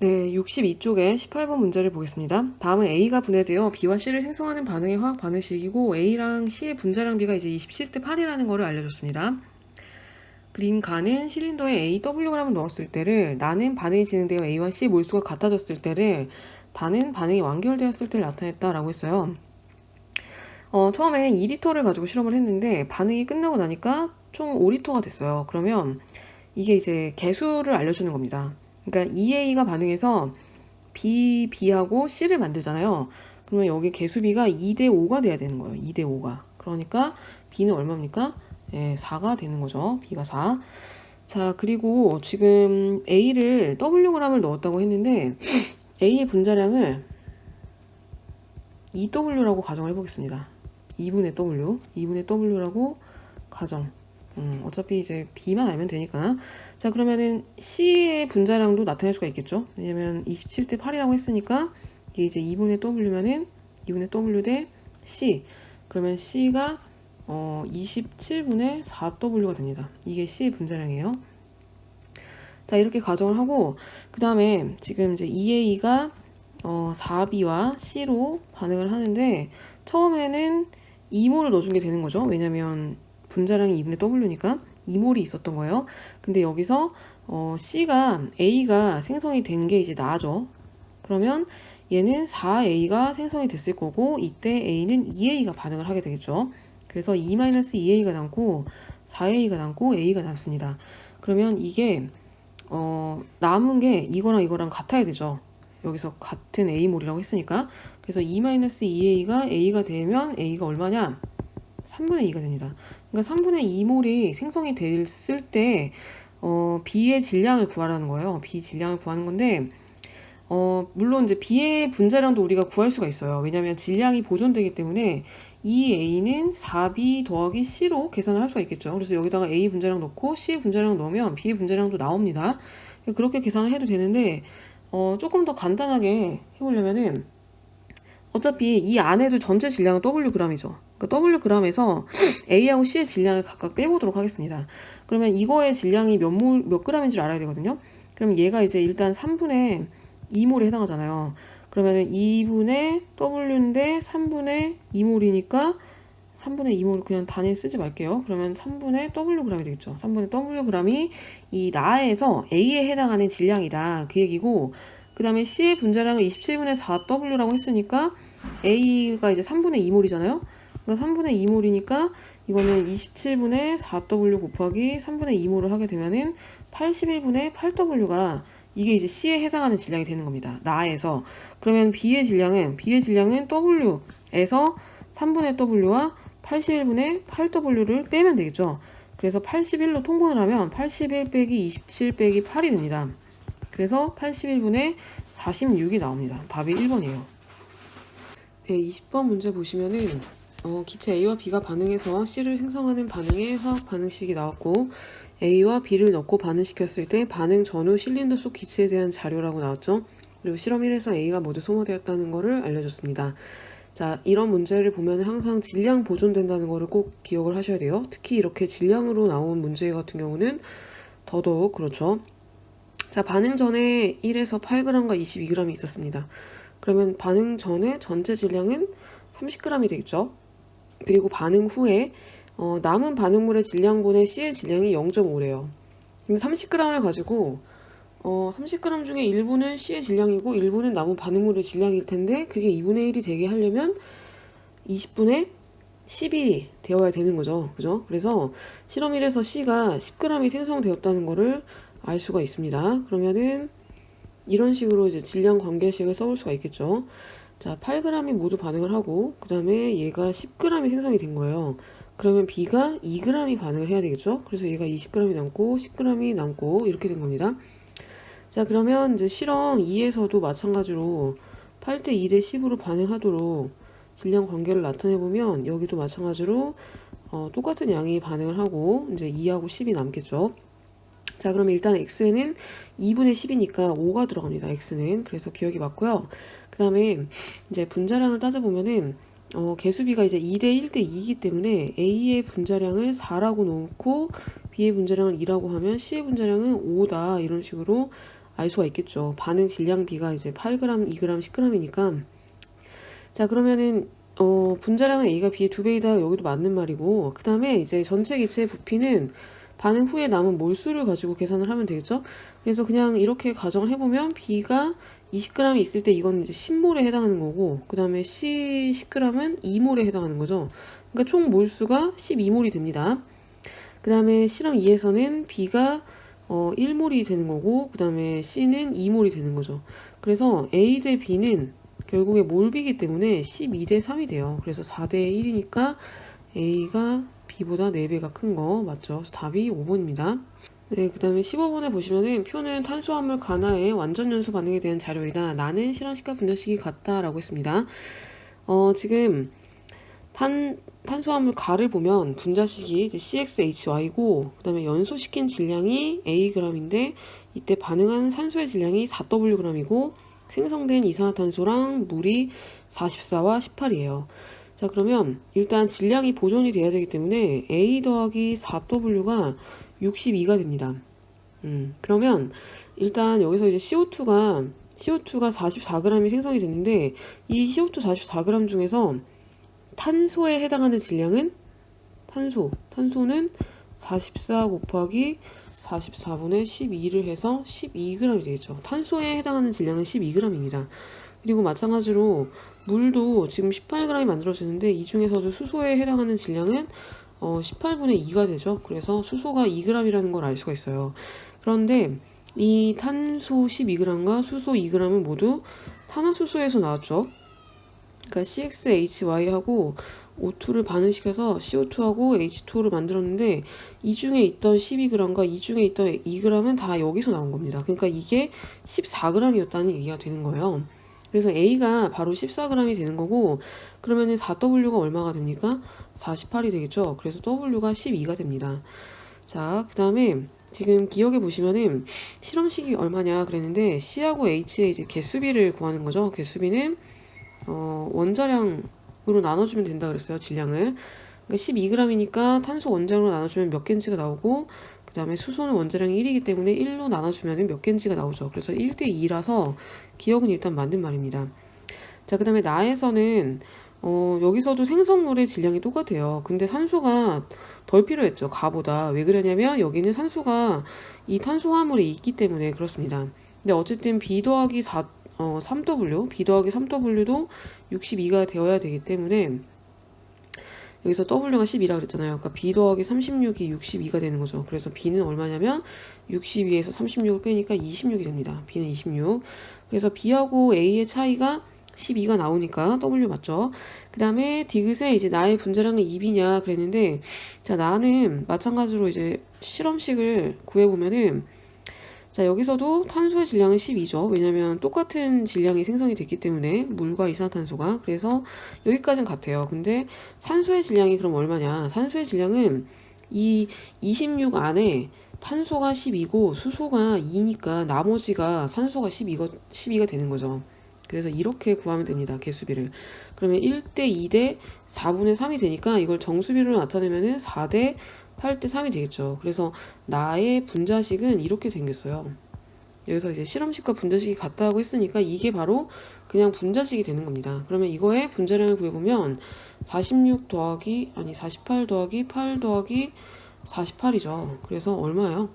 네, 62쪽에 18번 문제를 보겠습니다. 다음은 A가 분해되어 B와 C를 생성하는 반응의 화학 반응식이고 A랑 C의 분자량 비가 이제 27대 8이라는 거를 알려줬습니다. 그린 가는 실린더에 AWg을 넣었을 때를 나는 반응이 진행되어 A와 C의 몰수가 같아졌을 때를 다는 반응이 완결되었을 때를 나타냈다라고 했어요. 처음에 2리터를 가지고 실험을 했는데 반응이 끝나고 나니까 총 5리터가 됐어요. 그러면 이게 이제 개수를 알려주는 겁니다. 그러니까 EA가 반응해서 B하고 C를 만들잖아요. 그러면 여기 개수비가 2대 5가 돼야 되는 거예요. 2대 5가. 그러니까 B는 얼마입니까? 4가 되는 거죠. B가 4. 자, 그리고 지금 A를 Wg을 넣었다고 했는데 A의 분자량을 2W라고 가정을 해보겠습니다. 2분의 W, 2분의 W라고 가정. 어차피 이제 B만 알면 되니까. 자, 그러면은 C의 분자량도 나타낼 수가 있겠죠. 왜냐면 27대 8이라고 했으니까 이게 이제 2분의 W면은 2분의 W 대 C. 그러면 C가 27분의 4W가 됩니다. 이게 C의 분자량이에요. 자, 이렇게 가정을 하고 그 다음에 지금 이제 EA가 4B와 C로 반응을 하는데 처음에는 2몰을 넣어준 게 되는 거죠. 왜냐면 분자량이 2분의 W니까 2몰이 있었던 거예요. 근데 여기서 A가 생성이 된 게 이제 나죠. 그러면 얘는 4A가 생성이 됐을 거고 이때 A는 2A가 반응을 하게 되겠죠. 그래서 2-2A가 남고 4A가 남고 A가 남습니다. 그러면 이게 남은 게 이거랑 같아야 되죠. 여기서 같은 A몰이라고 했으니까. 그래서 2-2A가 A가 되면 A가 얼마냐? 3분의 2가 됩니다. 그러니까 3분의 2몰이 생성이 됐을 때 B의 질량을 구하라는 거예요. B 질량을 구하는 건데 물론 이제 B의 분자량도 우리가 구할 수가 있어요. 왜냐하면 질량이 보존되기 때문에 이 A는 4B 더하기 C로 계산을 할 수가 있겠죠. 그래서 여기다가 A 분자량 넣고 C의 분자량 넣으면 B의 분자량도 나옵니다. 그렇게 계산을 해도 되는데 조금 더 간단하게 해보려면은 어차피 이 안에도 전체 질량은 Wg이죠. 그러니까 Wg에서 A하고 C의 질량을 각각 빼보도록 하겠습니다. 그러면 이거의 질량이 몇 g인지를 알아야 되거든요. 그러면 얘가 이제 일단 3분의 2몰에 해당하잖아요. 그러면 2분의 W인데 3분의 2몰이니까 3분의 2몰 그냥 단위 쓰지 말게요. 그러면 3분의 Wg이 되겠죠. 3분의 Wg이 이 나에서 A에 해당하는 질량이다. 그 얘기고 그 다음에 C의 분자량은 27분의 4W라고 했으니까 A가 이제 3분의 2몰이잖아요. 그러니까 3분의 2몰이니까 이거는 27분의 4W 곱하기 3분의 2몰을 하게 되면은 81분의 8W가 이게 이제 C에 해당하는 질량이 되는 겁니다. 나에서. 그러면 B의 질량은 W에서 3분의 W와 81분의 8W를 빼면 되겠죠. 그래서 81로 통분을 하면 81 빼기 27 빼기 8이 됩니다. 그래서 81분의 46이 나옵니다. 답이 1번이에요. 네, 20번 문제 보시면은 기체 A와 B가 반응해서 C를 생성하는 반응의 화학 반응식이 나왔고 A와 B를 넣고 반응시켰을 때 반응 전후 실린더 속 기체에 대한 자료라고 나왔죠. 그리고 실험 1에서 A가 모두 소모되었다는 것을 알려줬습니다. 자, 이런 문제를 보면 항상 질량 보존된다는 것을 꼭 기억을 하셔야 돼요. 특히 이렇게 질량으로 나온 문제 같은 경우는 더더욱 그렇죠. 자, 반응 전에 1에서 8g과 22g이 있었습니다. 그러면 반응 전에 전체 질량은 30g이 되겠죠. 그리고 반응 후에 남은 반응물의 질량분의 C의 질량이 0.5래요. 그럼 30g을 가지고 30g 중에 일부는 C의 질량이고 일부는 남은 반응물의 질량일 텐데 그게 2분의 1이 되게 하려면 20분의 10이 되어야 되는 거죠. 그죠? 그래서 실험 1에서 C가 10g이 생성되었다는 거를 알 수가 있습니다. 그러면은 이런 식으로 이제 질량 관계식을 써볼 수가 있겠죠. 자, 8g이 모두 반응을 하고 그 다음에 얘가 10g이 생성이 된 거예요. 그러면 B가 2g이 반응을 해야 되겠죠. 그래서 얘가 20g이 남고 10g이 남고 이렇게 된 겁니다. 자, 그러면 이제 실험 2에서도 마찬가지로 8대 2대 10으로 반응하도록 질량 관계를 나타내보면 여기도 마찬가지로 똑같은 양이 반응을 하고 이제 2하고 10이 남겠죠. 자, 그러면 일단 x는 2분의 10이니까 5가 들어갑니다. x는. 그래서 기억이 맞고요. 그 다음에 이제 분자량을 따져보면은 개수비가 이제 2대 1대 2이기 때문에 A의 분자량을 4라고 놓고 B의 분자량을 2라고 하면 C의 분자량은 5다. 이런 식으로 알 수가 있겠죠. 반응 질량 B가 이제 8g, 2g, 10g이니까. 자, 그러면은 분자량은 A가 B의 2배이다. 여기도 맞는 말이고, 그 다음에 이제 전체 기체의 부피는 반응 후에 남은 몰수를 가지고 계산을 하면 되겠죠. 그래서 그냥 이렇게 가정을 해보면 B가 20g이 있을 때 이건 이제 10몰에 해당하는 거고, 그 다음에 C 10g은 2몰에 해당하는 거죠. 그러니까 총 몰수가 12몰이 됩니다. 그 다음에 실험 2에서는 B가 1몰이 되는 거고, 그 다음에 C는 2몰이 되는 거죠. 그래서 A 대 B는 결국에 몰비기 때문에 12대 3이 돼요. 그래서 4대 1이니까 A가 B보다 4배가 큰 거 맞죠? 그래서 답이 5번입니다. 네, 그 다음에 15번에 보시면은 표는 탄수화물 간화의 완전 연소 반응에 대한 자료이다. 나는 실험식과 분자식이 같다 라고 했습니다. 지금 탄수화물 가를 보면 분자식이 이제 CXHY고 그 다음에 연소시킨 질량이 Ag인데 이때 반응한 산소의 질량이 4Wg이고 생성된 이산화탄소랑 물이 44와 18이에요. 자, 그러면 일단 질량이 보존이 돼야 되기 때문에 A 더하기 4W가 62가 됩니다. 그러면 일단 여기서 이제 CO2가 44g이 생성이 됐는데 이 CO2 44g 중에서 탄소에 해당하는 질량은 탄소는 44 곱하기 44분의 12를 해서 12g이 되겠죠. 탄소에 해당하는 질량은 12g입니다. 그리고 마찬가지로 물도 지금 18g이 만들어지는데 이 중에서도 수소에 해당하는 질량은 18분의 2가 되죠. 그래서 수소가 2g이라는 걸 알 수가 있어요. 그런데 이 탄소 12g과 수소 2g은 모두 탄화수소에서 나왔죠. 그러니까 CXHY하고 O2를 반응시켜서 CO2하고 H2O를 만들었는데 이 중에 있던 12g과 이 중에 있던 2g은 다 여기서 나온 겁니다. 그러니까 이게 14g이었다는 얘기가 되는 거예요. 그래서 A가 바로 14g이 되는 거고 그러면은 4W가 얼마가 됩니까? 48이 되겠죠. 그래서 W가 12가 됩니다. 자, 그 다음에 지금 기억해 보시면은 실험식이 얼마냐 그랬는데 C하고 H의 이제 개수비를 구하는 거죠. 개수비는 원자량으로 나눠주면 된다 그랬어요. 질량을. 그러니까 12g이니까 탄소 원자량으로 나눠주면 몇 겐지가 나오고 그 다음에 수소는 원자량이 1이기 때문에 1로 나눠주면 몇 겐지가 나오죠. 그래서 1대 2라서 기억은 일단 맞는 말입니다. 자, 그 다음에 나에서는 여기서도 생성물의 질량이 똑같아요. 근데 산소가 덜 필요했죠. 가보다. 왜 그러냐면 여기는 산소가 이 탄소화물이 있기 때문에 그렇습니다. 근데 어쨌든 B 더하기 3W, B 더하기 3W도 62가 되어야 되기 때문에 여기서 W가 12라 그랬잖아요. 그러니까 B 더하기 36이 62가 되는 거죠. 그래서 B는 얼마냐면 62에서 36을 빼니까 26이 됩니다. B는 26. 그래서 B하고 A의 차이가 12가 나오니까 W 맞죠? 그 다음에 디귿에 이제 나의 분자량은 2B냐 그랬는데 자, 나는 마찬가지로 이제 실험식을 구해보면은 자, 여기서도 탄소의 질량은 12죠. 왜냐면 똑같은 질량이 생성이 됐기 때문에 물과 이산화탄소가. 그래서 여기까지는 같아요. 근데 산소의 질량이 그럼 얼마냐? 산소의 질량은 이 26 안에 탄소가 12고 수소가 2니까 나머지가 산소가 12가 되는 거죠. 그래서 이렇게 구하면 됩니다. 개수비를. 그러면 1대 2대 4분의 3이 되니까 이걸 정수비로 나타내면은 4대 8대 3이 되겠죠. 그래서 나의 분자식은 이렇게 생겼어요. 여기서 이제 실험식과 분자식이 같다고 했으니까 이게 바로 그냥 분자식이 되는 겁니다. 그러면 이거의 분자량을 구해보면 48 더하기 8 더하기 48이죠. 그래서 얼마예요?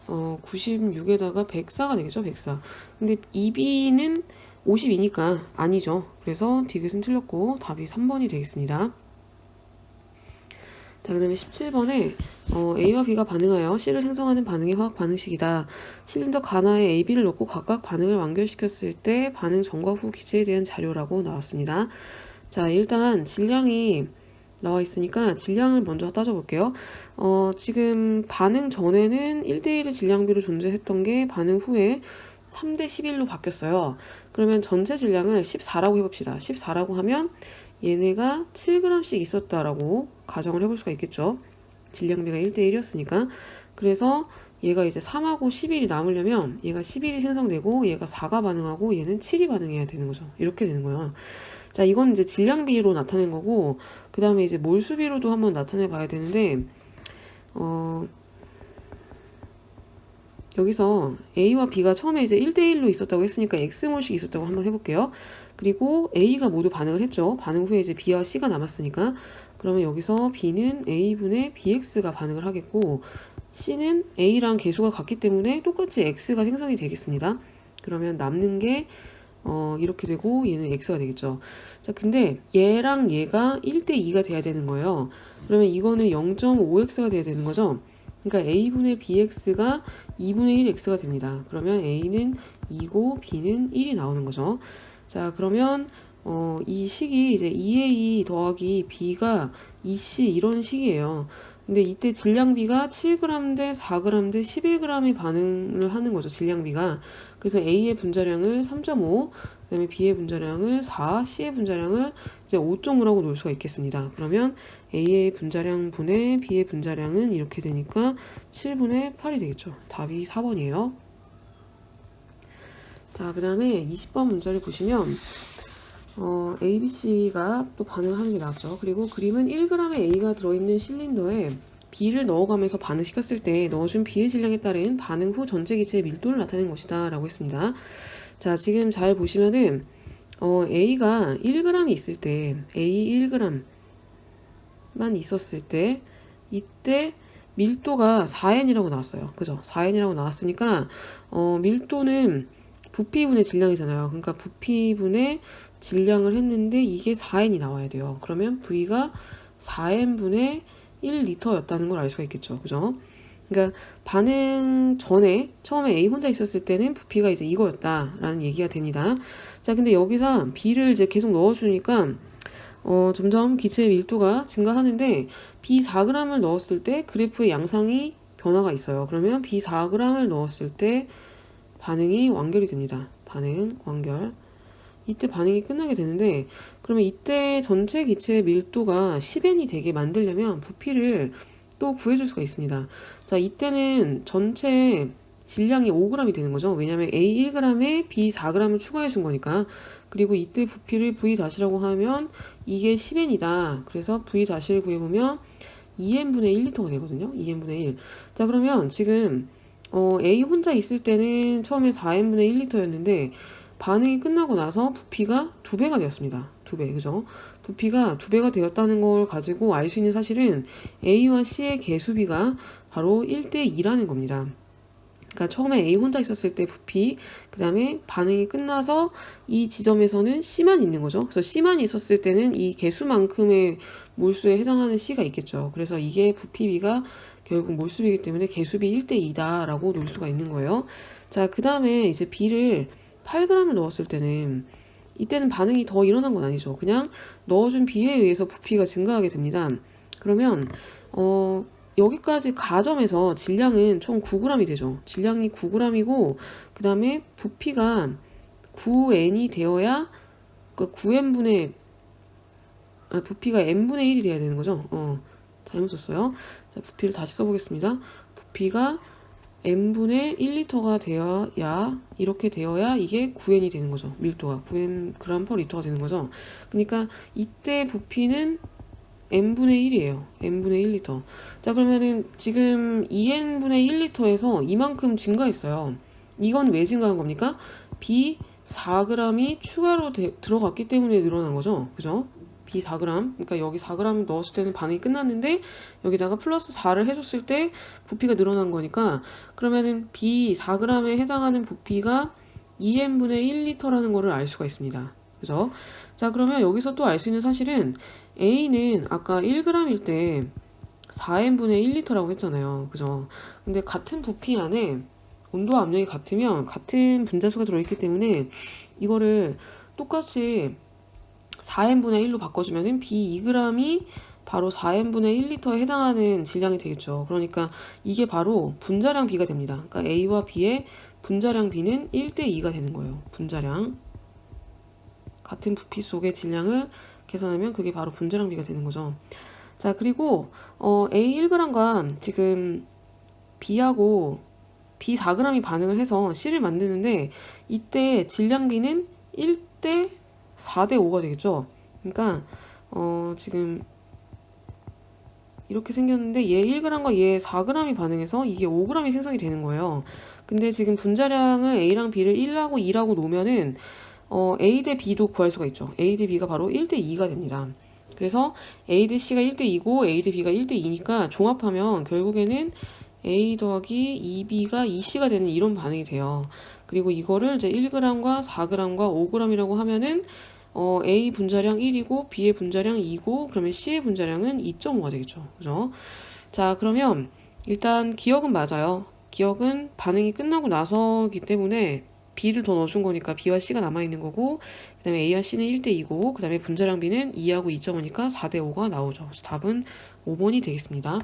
96에다가 104가 되겠죠. 104. 근데 2B는 52니까 아니죠. 그래서 디귿은 틀렸고 답이 3번이 되겠습니다. 자, 그 다음에 17번에 A와 B가 반응하여 C를 생성하는 반응의 화학 반응식이다. 실린더 가나에 A, B를 넣고 각각 반응을 완결시켰을 때 반응 전과 후 기체에 대한 자료라고 나왔습니다. 자, 일단 질량이 나와 있으니까 질량을 먼저 따져볼게요. 지금 반응 전에는 1대1의 질량비로 존재했던 게 반응 후에 3대 11로 바뀌었어요. 그러면 전체 질량을 14라고 해봅시다. 14라고 하면 얘네가 7g씩 있었다라고 가정을 해볼 수가 있겠죠. 질량비가 1대1이었으니까. 그래서 얘가 이제 3하고 11이 남으려면 얘가 11이 생성되고 얘가 4가 반응하고 얘는 7이 반응해야 되는 거죠. 이렇게 되는 거예요. 자, 이건 이제 질량비로 나타낸 거고 그 다음에 이제 몰수비로도 한번 나타내 봐야 되는데 여기서 A와 B가 처음에 이제 1대1로 있었다고 했으니까 X몰씩 있었다고 한번 해볼게요. 그리고 A가 모두 반응을 했죠. 반응 후에 이제 B와 C가 남았으니까. 그러면 여기서 B는 A분의 BX가 반응을 하겠고, C는 A랑 개수가 같기 때문에 똑같이 X가 생성이 되겠습니다. 그러면 남는 게 이렇게 되고 얘는 X가 되겠죠. 자, 근데 얘랑 얘가 1대2가 돼야 되는 거예요. 그러면 이거는 0.5X가 돼야 되는 거죠. 그러니까 A분의 BX가 2분의 1X가 됩니다. 그러면 A는 2고 B는 1이 나오는 거죠. 자, 그러면 이 식이 이제 2A 더하기 B가 2C 이런 식이에요. 근데 이때 질량비가 7g 대 4g 대 11g의 반응을 하는 거죠. 질량비가. 그래서 A의 분자량을 3.5, 그다음에 B의 분자량을 4, C의 분자량을 이제 5.5라고 놓을 수가 있겠습니다. 그러면 A의 분자량 분의 B의 분자량은 이렇게 되니까 7분의 8이 되겠죠. 답이 4번이에요. 자, 그 다음에 20번 문제를 보시면 A, B, C가 또 반응하는 게 나왔죠. 그리고 그림은 1g의 A가 들어있는 실린더에 B를 넣어가면서 반응시켰을 때 넣어준 B의 질량에 따른 반응 후 전체 기체의 밀도를 나타낸 것이다 라고 했습니다. 자, 지금 잘 보시면은 A가 1g이 있을 때 A 1g만 있었을 때 이때 밀도가 4N이라고 나왔어요. 그죠? 4N이라고 나왔으니까 밀도는 부피분의 질량이잖아요. 그러니까 부피분의 질량을 했는데 이게 4N이 나와야 돼요. 그러면 V가 4N분의 1리터였다는 걸 알 수가 있겠죠. 그죠? 그러니까 반응 전에 처음에 A 혼자 있었을 때는 부피가 이제 이거였다라는 얘기가 됩니다. 자, 근데 여기서 B를 이제 계속 넣어주니까 점점 기체의 밀도가 증가하는데 B 4g을 넣었을 때 그래프의 양상이 변화가 있어요. 그러면 B 4g을 넣었을 때 반응이 완결이 됩니다. 반응 완결. 이때 반응이 끝나게 되는데 그러면 이때 전체 기체의 밀도가 10N이 되게 만들려면 부피를 또 구해줄 수가 있습니다. 자, 이때는 전체 질량이 5g이 되는 거죠. 왜냐하면 A 1g에 B 4g을 추가해 준 거니까. 그리고 이때 부피를 V-라고 하면 이게 10N이다. 그래서 V-를 구해보면 2N분의 1리터가 되거든요. 2N분의 1. 자, 그러면 지금 A 혼자 있을 때는 처음에 4N분의 1리터였는데 반응이 끝나고 나서 부피가 2배가 되었습니다. 2배, 그죠? 부피가 2배가 되었다는 걸 가지고 알 수 있는 사실은 A와 C의 개수비가 바로 1대2라는 겁니다. 그러니까 처음에 A 혼자 있었을 때 부피, 그 다음에 반응이 끝나서 이 지점에서는 C만 있는 거죠. 그래서 C만 있었을 때는 이 개수만큼의 몰수에 해당하는 C가 있겠죠. 그래서 이게 부피비가 결국 몰수비이기 때문에 개수비 1대2다 라고 놓을 수가 있는 거예요. 자, 그 다음에 이제 B를 8g을 넣었을 때는 이때는 반응이 더 일어난 건 아니죠. 그냥 넣어준 B에 의해서 부피가 증가하게 됩니다. 그러면 여기까지 가점에서 질량은 총 9g이 되죠. 질량이 9g이고 그 다음에 부피가 9n이 되어야 그 9n분의 부피가 n분의 1이 돼야 되는 거죠. 잘못 썼어요. 자, 부피를 다시 써보겠습니다. 부피가 n분의 1리터가 되어야 이렇게 되어야 이게 9n이 되는 거죠. 밀도가 9n g/리터가 되는 거죠. 그러니까 이때 부피는 n분의 1이에요. n분의 1리터. 자, 그러면은 지금 2n분의 1리터에서 이만큼 증가했어요. 이건 왜 증가한 겁니까? B 4g이 추가로 들어갔기 때문에 늘어난 거죠. 그죠? B 4g. 그러니까 여기 4g 넣었을 때는 반응이 끝났는데 여기다가 플러스 4를 해줬을 때 부피가 늘어난 거니까 그러면은 B 4g에 해당하는 부피가 2n분의 1리터라는 거를 알 수가 있습니다. 그죠? 자, 그러면 여기서 또 알 수 있는 사실은 A는 아까 1g일 때 4n분의 1리터라고 했잖아요. 그죠? 근데 같은 부피 안에 온도와 압력이 같으면 같은 분자수가 들어있기 때문에 이거를 똑같이 4n분의 1로 바꿔주면은 B 2g이 바로 4n분의 1리터에 해당하는 질량이 되겠죠. 그러니까 이게 바로 분자량 B가 됩니다. 그러니까 A와 B의 분자량 B는 1대2가 되는 거예요. 분자량. 같은 부피 속의 질량을 계산하면 그게 바로 분자량 B가 되는 거죠. 자, 그리고 A 1g과 지금 B하고 B 4g이 반응을 해서 C를 만드는데 이때 질량 B는 1대 4대 5가 되겠죠. 그러니까 지금 이렇게 생겼는데 얘 1g과 얘 4g이 반응해서 이게 5g이 생성이 되는 거예요. 근데 지금 분자량을 A랑 B를 1하고 2라고 놓으면은 A 대 B도 구할 수가 있죠. A 대 B가 바로 1대 2가 됩니다. 그래서 A 대 C가 1대 2고 A 대 B가 1대 2니까 종합하면 결국에는 A 더하기 2B가 2C가 되는 이런 반응이 돼요. 그리고 이거를 이제 1g과 4g과 5g이라고 하면은 A 분자량 1이고 B의 분자량 2고 그러면 C의 분자량은 2.5가 되겠죠. 그죠? 자, 그러면 일단 기억은 맞아요. 기억은 반응이 끝나고 나서기 때문에 B를 더 넣어준 거니까 B와 C가 남아있는 거고 그 다음에 A와 C는 1대 2고 그 다음에 분자량 B는 2하고 2.5니까 4대 5가 나오죠. 그래서 답은 5번이 되겠습니다.